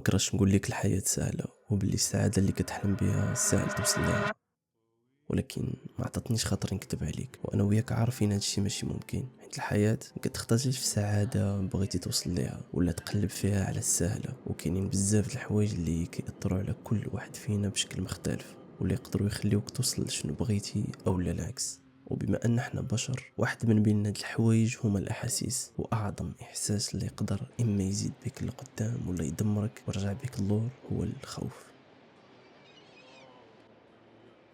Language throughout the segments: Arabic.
بكرهش نقول لك الحياة سهلة وباللي السعادة اللي كتحلم بها ساهل توصل لها، ولكن ما عطاتنيش خاطر نكذب عليك، وانا وياك عارفين هادشي ماشي ممكن، حيت الحياة مكتختارش في سعادة بغيتي توصل ليها ولا تقلب فيها على السهلة، وكاينين بزاف د الحوايج اللي كيأثروا على كل واحد فينا بشكل مختلف واللي يقدروا يخليوك توصل لشنو بغيتي او لا العكس. وبما ان احنا بشر، واحد من بين هاد الحوايج هما الاحاسيس، واعظم احساس اللي يقدر اما يزيد بك لقدام ولا يدمرك ويرجع بك اللور هو الخوف.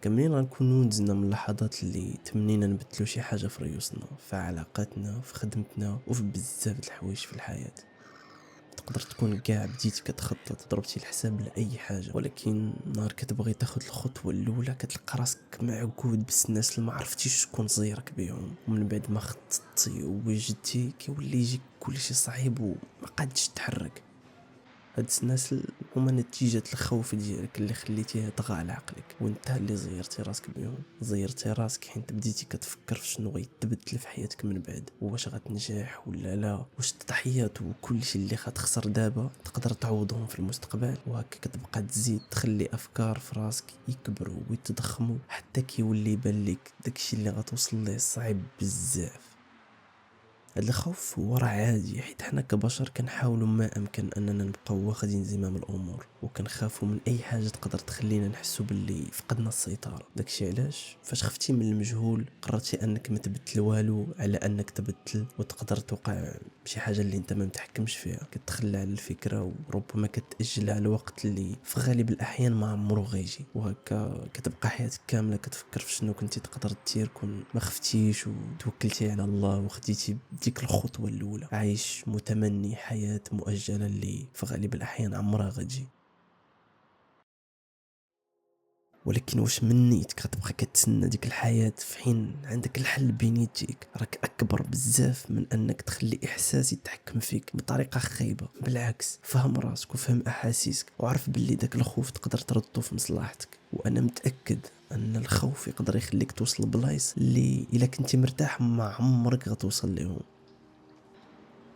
كاملين غنكونو دزنا من اللحظات اللي تمنينا نبدلو شي حاجة في ريوسنا، في علاقاتنا، في خدمتنا، وفي بزاف د الحوايج في الحياة. تقدر تكون كاع بديتي كتخطط، ضربتي الحساب لأي حاجة، ولكن نهار كتبغي تاخد الخطوة الأولى كتلقى راسك معقود بس الناس اللي ما عرفتيش شكون زيرك بيهم، ومن بعد ما خططتي ووجدتي كيولي يجيك كلشي صعيب وما قادش تحرك. هاد الناس هما نتيجة الخوف ديالك اللي خليتيه طغى على عقلك، وانت اللي زيرتي راسك بيهم. زيرتي راسك حيت بديتي كتفكر في شنو غيتبدل في حياتك من بعد، واش غتنجح ولا لا، واش التضحيات وكل شيء اللي غتخسر دابا تقدر تعوضهم في المستقبل. وهكا كتبقى تزيد تخلي افكار في راسك يكبروا ويتضخموا حتى كيولي يبان لك داكشي اللي غتوصل ليه صعيب بزاف. هاد الخوف هو راه عادي، حيت حنا كبشر كنحاولوا ما امكن اننا نبقاو واخدين زمام الامور، وكنخافوا من اي حاجه تقدر تخلينا نحسوا باللي فقدنا السيطره. داكشي علاش فاش خفتي من المجهول قررتي انك ما تبدل والو على انك تبدل، وتقدر توقع بشي حاجه اللي انت ما متحكمش فيها. كتخلى على الفكره وربما كتاجلها على الوقت اللي في غالب الاحيان ما عمره غيجي، وهكا كتبقى حياتك كامله كتفكر في شنو كنتي تقدر دير كون ما خفتيش وتوكلتي على الله وخديتي ديك الخطوه الاولى. عايش متمني حياه مؤجله اللي في غالب الاحيان عمرها غتجي. ولكن واش من نيتك غتبقى كتسنى ديك الحياة في حين عندك الحل بين يديك؟ راك اكبر بزاف من انك تخلي احساس يتحكم فيك بطريقة خايبة. بالعكس، فهم راسك وفهم احاسيسك وعرف باللي داك الخوف تقدر تردو في مصلحتك. وانا متأكد ان الخوف يقدر يخليك توصل بلايص اللي الا كنتي مرتاح ما عمرك غتوصل لهم.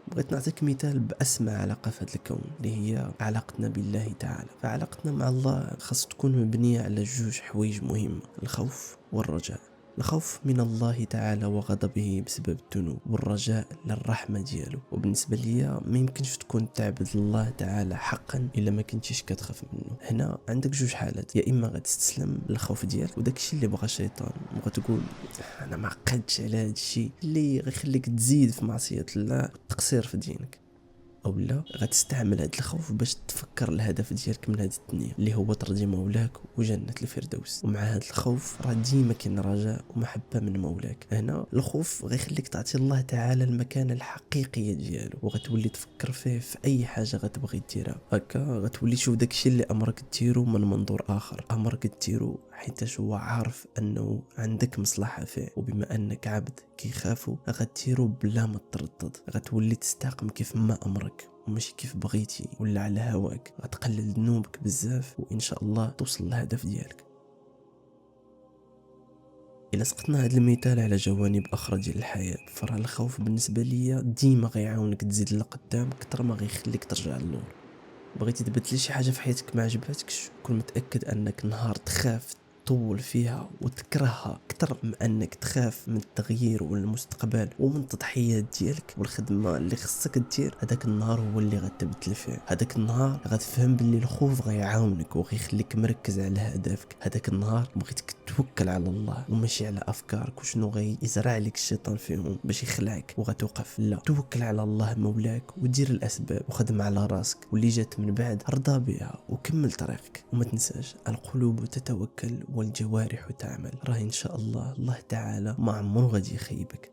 بغيت نعطيك مثال بأسمى علاقة في هذا الكون اللي هي علاقتنا بالله تعالى. فعلاقتنا مع الله خاص تكون مبنية على جوج حوايج مهمة: الخوف والرجاء. الخوف من الله تعالى وغضبه بسبب الذنوب، والرجاء للرحمة ديالو. وبالنسبة ليا ما يمكنش تكون تعبد الله تعالى حقا إلا ما كنتيش كتخاف منه. هنا عندك جوج حالات: يا إما غتستسلم للخوف ديالك وداكشي اللي بغى الشيطان، وغتقول انا ما عقدتش على هذا الشيء اللي غيخليك تزيد في معصية الله والتقصير في دينك، او لا غتستعمل هذا الخوف باش تفكر الهدف ديالك من هذه الدنيا اللي هو ترضي مولاك وجنة الفردوس. ومع هذا الخوف راه ديما كاين رجاء ومحبة من مولاك. هنا الخوف غيخليك تعطي الله تعالى المكانة الحقيقية ديالو، وغتولي تفكر فيه في اي حاجة غتبغي ديرها. هكا غتولي تشوف داكشي اللي امرك ديرو من منظور اخر. امرك ديرو حيت هو عارف انه عندك مصلحة فيه، وبما انك عبد كيخافوا غديرو بلا ما تردد. غتولي تستقم كيف ما امرك وماشي كيف بغيتي ولا على هواك. غتقلل ذنوبك بزاف وان شاء الله توصل للهدف ديالك. الا سقطنا هذا المثال على جوانب اخرى ديال الحياه، فراه الخوف بالنسبه ليا ديما غيعاونك تزيد لقدام اكثر ما غيخليك ترجع للور. بغيتي تبدل شي حاجه في حياتك ما عجباتكش، كون متاكد انك نهار تخاف تطول فيها وتكرهها اكثر من انك تخاف من التغيير والمستقبل ومن التضحيات ديالك والخدمه اللي خصك دير. هذاك النهار هو اللي غتبدل فيه. هذاك النهار غتفهم باللي الخوف غيعاونك وغيخليك مركز على هدفك. هذاك النهار بغيتك توكل على الله وماشي على افكارك وشنو غيزرع لك الشيطان فيهم باش يخلعك وغتوقف. لا، توكل على الله مولاك ودير الاسباب وخدم على راسك، واللي جات من بعد ارضى بها وكمل طريقك. وما تنساش القلوب تتوكل والجوارح تعمل. راه ان شاء الله تعالى ما عمره غادي يخيبك.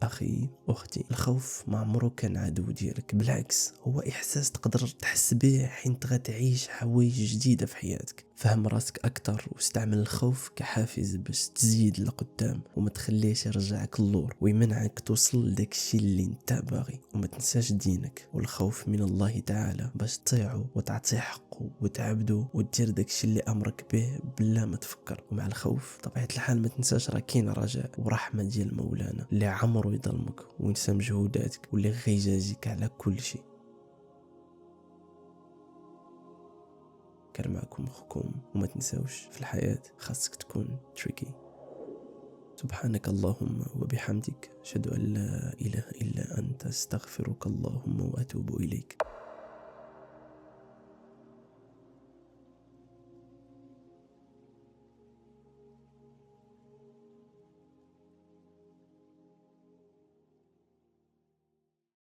اخي اختي، الخوف ما عمره كان عدو ديالك، بالعكس هو احساس تقدر تحس به حين غتعيش حوايج جديده في حياتك. فهم راسك اكثر واستعمل الخوف كحافز باش تزيد لقدام وما تخليش يرجعك اللور ويمنعك توصل لداك الشيء اللي انت باغي. وما تنساش دينك والخوف من الله تعالى باش تطيعه وتعطيه حقه وتعبده ودير داك الشيء اللي امرك به بلا ما تفكر. ومع الخوف طبيعه الحال ما تنساش راه كاين رجاء ورحمه ديال مولانا اللي عمره يظلمك وينسى مجهوداتك واللي غيجازيك على كل شيء. كان معكم أخوكم، وما تنساوش في الحياة خاصك تكون تريكي. سبحانك اللهم وبحمدك، أشهد أن لا إله إلا أنت، استغفرك اللهم وأتوب إليك.